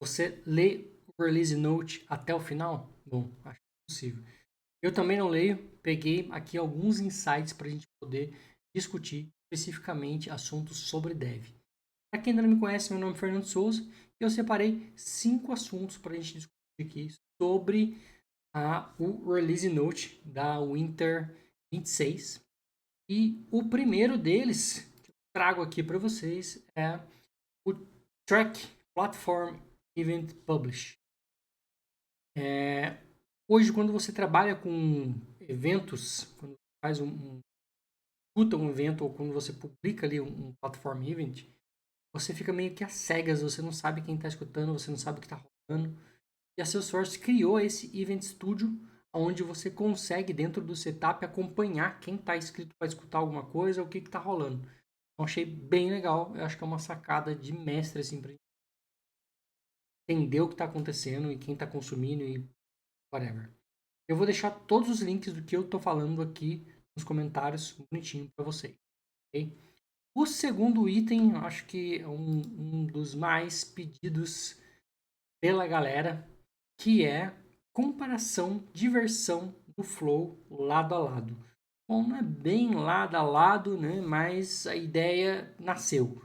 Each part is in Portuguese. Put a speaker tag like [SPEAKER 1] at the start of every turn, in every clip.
[SPEAKER 1] Você lê o release note até o final? Bom, acho possível. Eu também não leio, peguei aqui alguns insights para a gente poder discutir especificamente assuntos sobre dev. Para quem ainda não me conhece, meu nome é Fernando Souza e eu separei 5 assuntos para a gente discutir aqui sobre o release note da Winter 26. E o primeiro deles que eu trago aqui para vocês é o Track Platform Event Publish. Hoje, quando você trabalha com eventos, quando faz escuta um evento ou quando você publica ali um platform event, você fica meio que às cegas, você não sabe quem está escutando, você não sabe o que está rolando. E a Salesforce criou esse Event Studio, onde você consegue, dentro do setup, acompanhar quem está inscrito para escutar alguma coisa, o que está rolando. Então, achei bem legal, eu acho que é uma sacada de mestre, assim, para entender o que está acontecendo e quem está consumindo e whatever. Eu vou deixar todos os links do que eu tô falando aqui nos comentários bonitinho para vocês. Okay? O segundo item, acho que é um dos mais pedidos pela galera, que é comparação de versão do Flow lado a lado. Bom, não é bem lado a lado, né? Mas a ideia nasceu.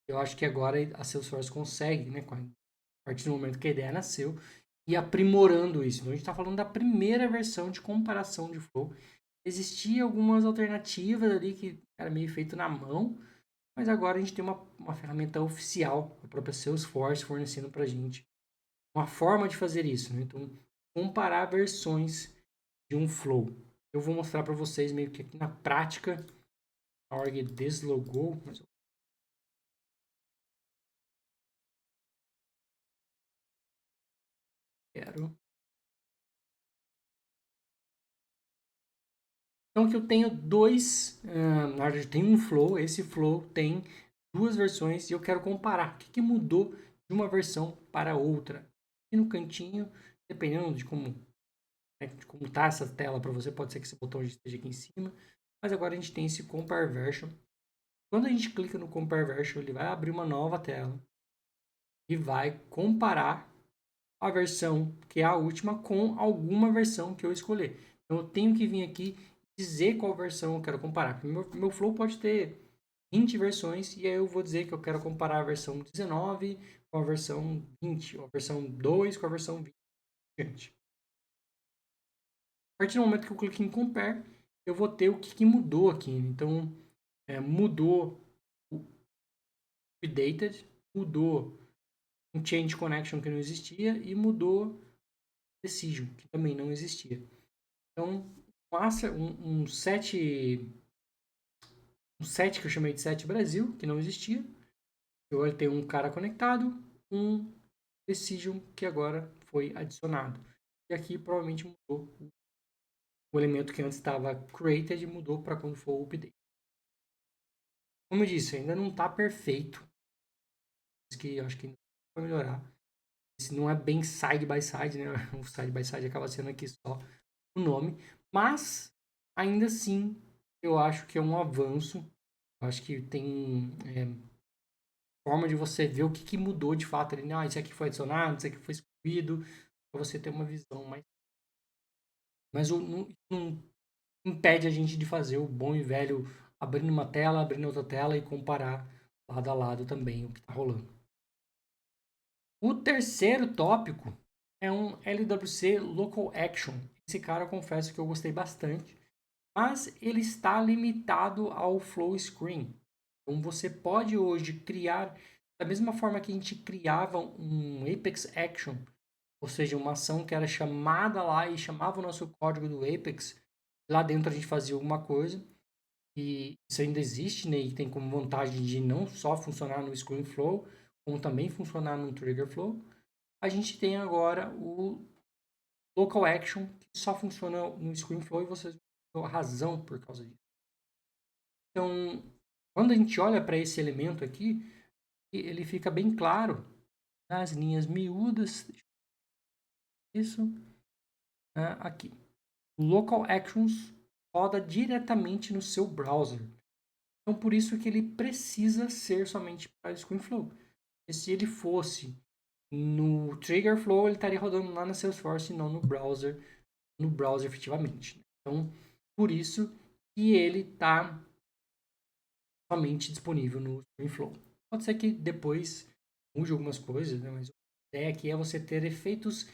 [SPEAKER 1] Eu acho que agora a Salesforce consegue, né? A partir do momento que a ideia nasceu, e aprimorando isso. Então, a gente está falando da primeira versão de comparação de Flow. Existia algumas alternativas ali que era meio feito na mão, mas agora a gente tem uma ferramenta oficial, a própria Salesforce fornecendo para a gente uma forma de fazer isso. Né? Então, comparar versões de um Flow. Eu vou mostrar para vocês meio que aqui na prática. A org deslogou, mas eu quero. Então, que eu tenho na verdade, tem um Flow. Esse Flow tem duas versões e eu quero comparar. O que mudou de uma versão para outra? E no cantinho, dependendo de como tá essa tela para você, pode ser que esse botão esteja aqui em cima. Mas agora a gente tem esse Compare Version. Quando a gente clica no Compare Version, ele vai abrir uma nova tela e vai comparar a versão que é a última com alguma versão que eu escolher. Então eu tenho que vir aqui dizer qual versão eu quero comparar. Meu Flow pode ter 20 versões e aí eu vou dizer que eu quero comparar a versão 19 com a versão 20, ou a versão 2 com a versão 20. Gente. A partir do momento que eu clico em Compare, eu vou ter o que mudou aqui. Então, mudou o Updated, mudou um Change Connection que não existia e mudou Decision, que também não existia. Então, um set que eu chamei de set Brasil, que não existia. Eu tenho um cara conectado, um decision que agora foi adicionado. E aqui provavelmente mudou o elemento que antes estava created mudou para quando for o update. Como eu disse, ainda não está perfeito. Que eu acho que ainda vai melhorar. Esse não é bem side by side, né? O side by side acaba sendo aqui só o nome. Mas, ainda assim, eu acho que é um avanço. Eu acho que tem forma de você ver o que mudou de fato. Isso aqui foi adicionado, isso aqui foi excluído. Para você ter uma visão mais. Mas não impede a gente de fazer o bom e velho abrindo uma tela, abrindo outra tela e comparar lado a lado também o que está rolando. O terceiro tópico é um LWC Local Action. Esse cara, eu confesso que eu gostei bastante, mas ele está limitado ao Flow Screen. Então você pode hoje criar, da mesma forma que a gente criava um Apex Action, ou seja, uma ação que era chamada lá e chamava o nosso código do Apex, lá dentro a gente fazia alguma coisa, e isso ainda existe, né? E tem como vantagem de não só funcionar no Screen Flow, como também funcionar no Trigger Flow. A gente tem agora o Local Action, que só funciona no ScreenFlow e vocês vão ter a razão por causa disso. Então, quando a gente olha para esse elemento aqui, ele fica bem claro nas linhas miúdas. Isso aqui. O Local Actions roda diretamente no seu browser. Então, por isso que ele precisa ser somente para ScreenFlow. E se ele fosse no Trigger Flow ele estaria rodando lá na Salesforce e não no browser efetivamente. Então, por isso que ele está somente disponível no StreamFlow. Pode ser que depois mude algumas coisas, né? Mas a ideia aqui é você ter efeitos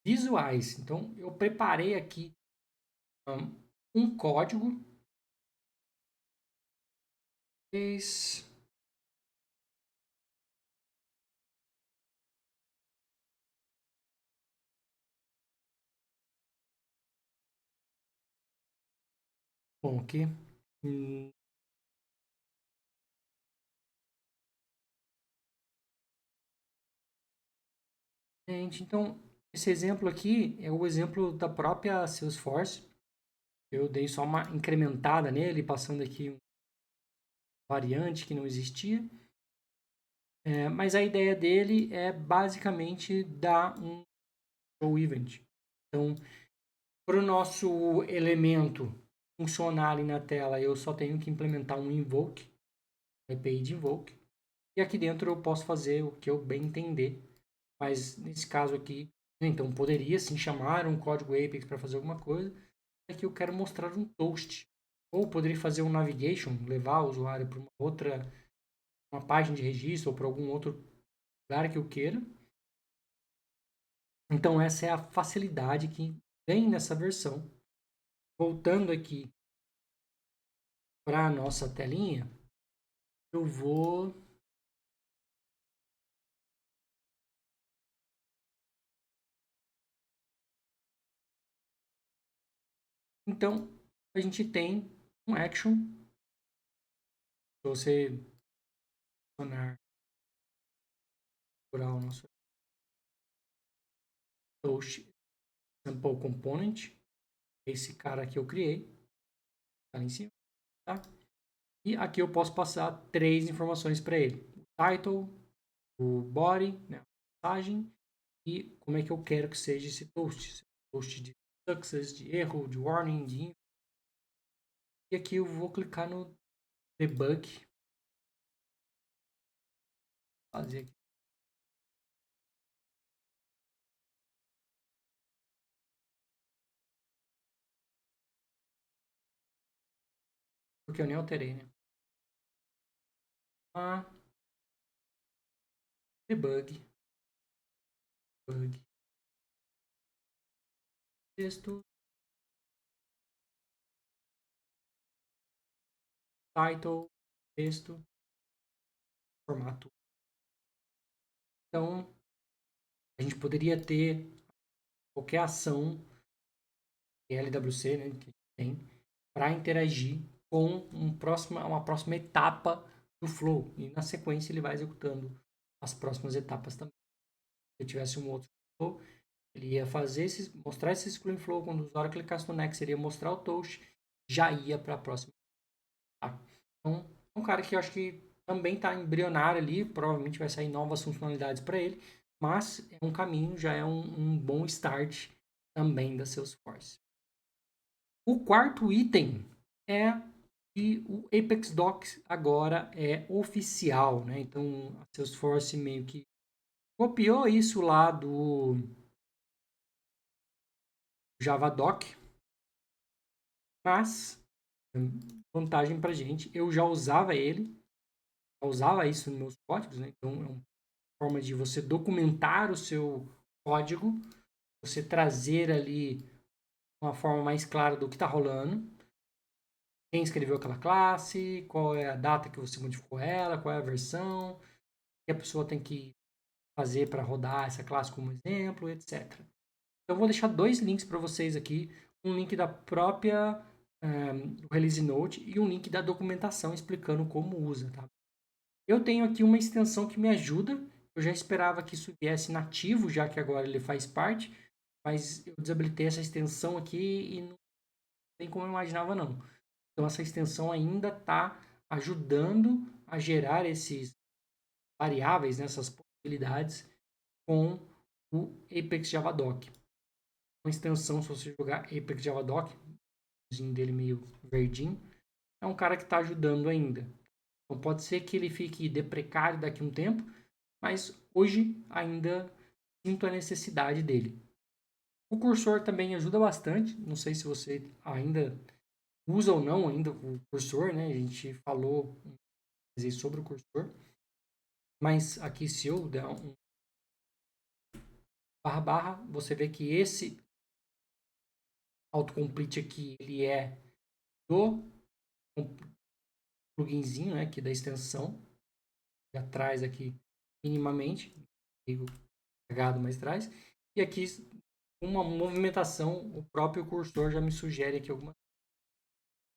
[SPEAKER 1] visuais. Então, eu preparei aqui um código. Bom, aqui. Gente, então, esse exemplo aqui é o exemplo da própria Salesforce. Eu dei só uma incrementada nele, passando aqui um variante que não existia. Mas a ideia dele é basicamente dar um show event. Então, para o nosso elemento funcionar ali na tela, eu só tenho que implementar um invoke, API de invoke. E aqui dentro eu posso fazer o que eu bem entender. Mas nesse caso aqui, então poderia sim chamar um código Apex para fazer alguma coisa. Aqui eu quero mostrar um toast. Ou poderia fazer um navigation, levar o usuário para uma página de registro ou para algum outro lugar que eu queira. Então essa é a facilidade que vem nessa versão. Voltando aqui para a nossa telinha, eu vou então a gente tem um action. Se você adicionar o nosso toast sample component, esse cara aqui eu criei, tá ali em cima, tá? E aqui eu posso passar 3 informações para ele: o title, o body, né, a mensagem, e como é que eu quero que seja esse toast. Toast de success, de erro, de warning, de info. E aqui eu vou clicar no debug, fazer aqui. Porque eu nem alterei, né? Debug, bug, texto, title, texto, formato. Então, a gente poderia ter qualquer ação LWC, né, que tem, para interagir com uma próxima etapa do flow. E na sequência ele vai executando as próximas etapas também. Se eu tivesse um outro flow, ele ia mostrar esse screen flow, quando o usuário clicasse no next, ele ia mostrar o toast, já ia para a próxima etapa. Então, é um cara que eu acho que também está embrionário ali, provavelmente vai sair novas funcionalidades para ele, mas é um caminho, já é um bom start também da Salesforce. O quarto item é que o Apex Docs agora é oficial, né? Então a Salesforce meio que copiou isso lá do Javadoc, mas vantagem para gente, eu já usava ele, já usava isso nos meus códigos, né? Então é uma forma de você documentar o seu código, você trazer ali uma forma mais clara do que está rolando. Quem escreveu aquela classe, qual é a data que você modificou ela, qual é a versão, que a pessoa tem que fazer para rodar essa classe como exemplo, etc. Então, eu vou deixar 2 links para vocês aqui, um link da própria Release Note e um link da documentação explicando como usa. Tá? Eu tenho aqui uma extensão que me ajuda, eu já esperava que isso viesse nativo, já que agora ele faz parte, mas eu desabilitei essa extensão aqui e não tem como eu imaginava não. Então essa extensão ainda está ajudando a gerar esses variáveis, né, essas possibilidades com o Apex Javadoc. Uma extensão, se você jogar Apex Javadoc, o dele meio verdinho, é um cara que está ajudando ainda. Então pode ser que ele fique deprecário daqui a um tempo, mas hoje ainda sinto a necessidade dele. O cursor também ajuda bastante. Não sei se você ainda usa ou não ainda o cursor, né? A gente falou sobre o cursor. Mas aqui se eu der um barra, você vê que esse autocomplete aqui, ele é do pluginzinho, né? Aqui da extensão. Já traz aqui minimamente. Digo cagado, mas traz. E aqui uma movimentação, o próprio cursor já me sugere aqui alguma,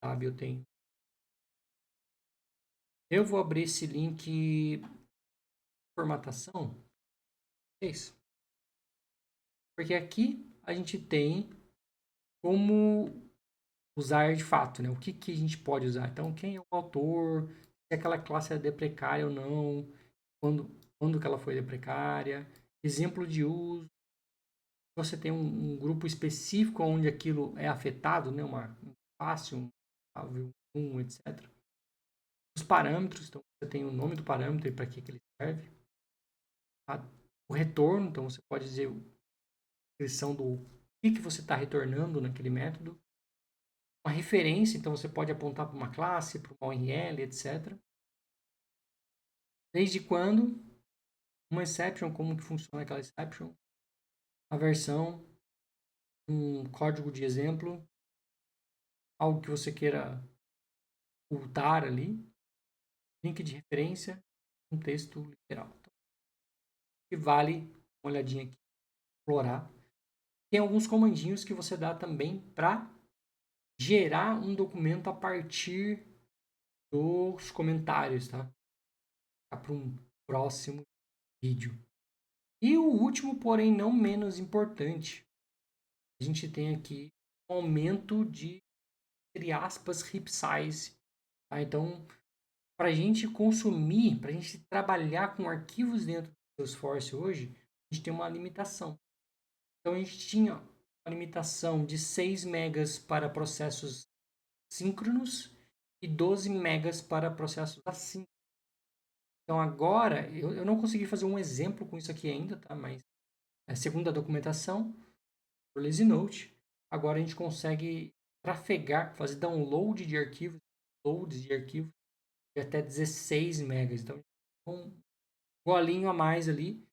[SPEAKER 1] sabe, eu tenho. Eu vou abrir esse link formatação, é isso. Porque aqui a gente tem como usar de fato, né? O que, que a gente pode usar. Então, quem é o autor, se aquela classe é deprecária ou não, quando que ela foi deprecária, exemplo de uso. Você tem um grupo específico onde aquilo é afetado, né? Um fácil, etc. Os parâmetros, então você tem o nome do parâmetro e para que ele serve. O retorno, então você pode dizer a descrição do que você está retornando naquele método. Uma referência, então você pode apontar para uma classe, para uma URL, etc. Desde quando? Uma exception, como que funciona aquela exception. A versão, um código de exemplo, algo que você queira ocultar ali, link de referência, um texto literal. Então, que vale uma olhadinha aqui, explorar. Tem alguns comandinhos que você dá também para gerar um documento a partir dos comentários, tá? Para um próximo vídeo. E o último, porém não menos importante, a gente tem aqui um aumento de, entre aspas, heap size. Tá? Então, para a gente consumir, para a gente trabalhar com arquivos dentro do Salesforce hoje, a gente tem uma limitação. Então, a gente tinha uma limitação de 6 megas para processos síncronos e 12 megas para processos assíncronos. Então, agora, eu não consegui fazer um exemplo com isso aqui ainda, tá? Mas, segundo a documentação, por Lazy Note, agora a gente consegue trafegar, fazer download de arquivos, loads de arquivos de até 16 megas. Então, um golinho a mais ali.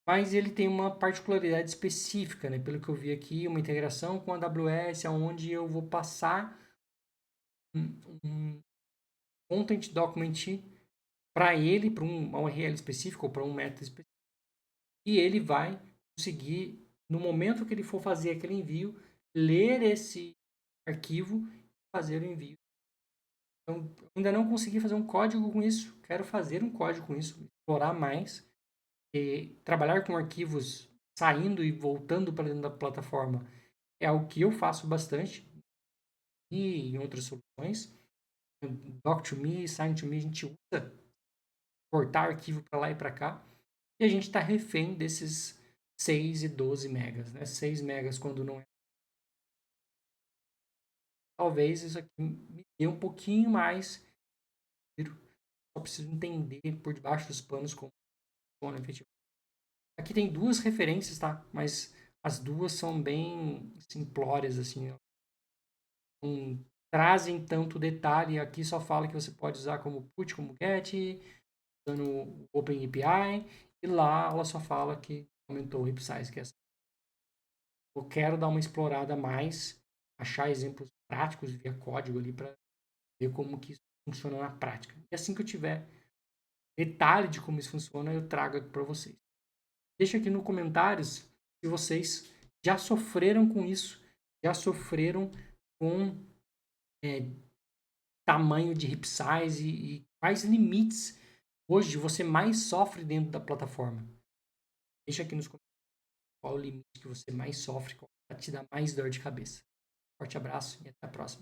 [SPEAKER 1] Mas ele tem uma particularidade específica, né? Pelo que eu vi aqui, uma integração com a AWS, onde eu vou passar um content document para ele, para uma URL específica ou para um método específico. E ele vai conseguir, no momento que ele for fazer aquele envio, ler esse arquivo e fazer o envio. Então, ainda não consegui fazer um código com isso. Quero fazer um código com isso, explorar mais. E trabalhar com arquivos saindo e voltando para dentro da plataforma é algo que eu faço bastante. E em outras soluções. Doc2Me, Sign2Me, a gente usa portar arquivo para lá e para cá. E a gente está refém desses 6 e 12 megas. Né? 6 megas quando não é. Talvez isso aqui me dê um pouquinho mais. Só preciso entender por debaixo dos panos como funciona efetivamente. Aqui tem duas referências, tá? Mas as duas são bem simplórias, assim. Não trazem tanto detalhe. Aqui só fala que você pode usar como put, como get, usando o OpenAPI. E lá ela só fala que aumentou o heap size, que é essa. Eu quero dar uma explorada a mais, achar exemplos práticos via código ali para ver como que isso funciona na prática. E assim que eu tiver detalhe de como isso funciona, eu trago aqui para vocês. Deixa aqui nos comentários se vocês já sofreram com isso, já sofreram com tamanho de heap size e quais limites hoje você mais sofre dentro da plataforma. Deixa aqui nos comentários qual o limite que você mais sofre, qual te dá mais dor de cabeça. Forte abraço e até a próxima.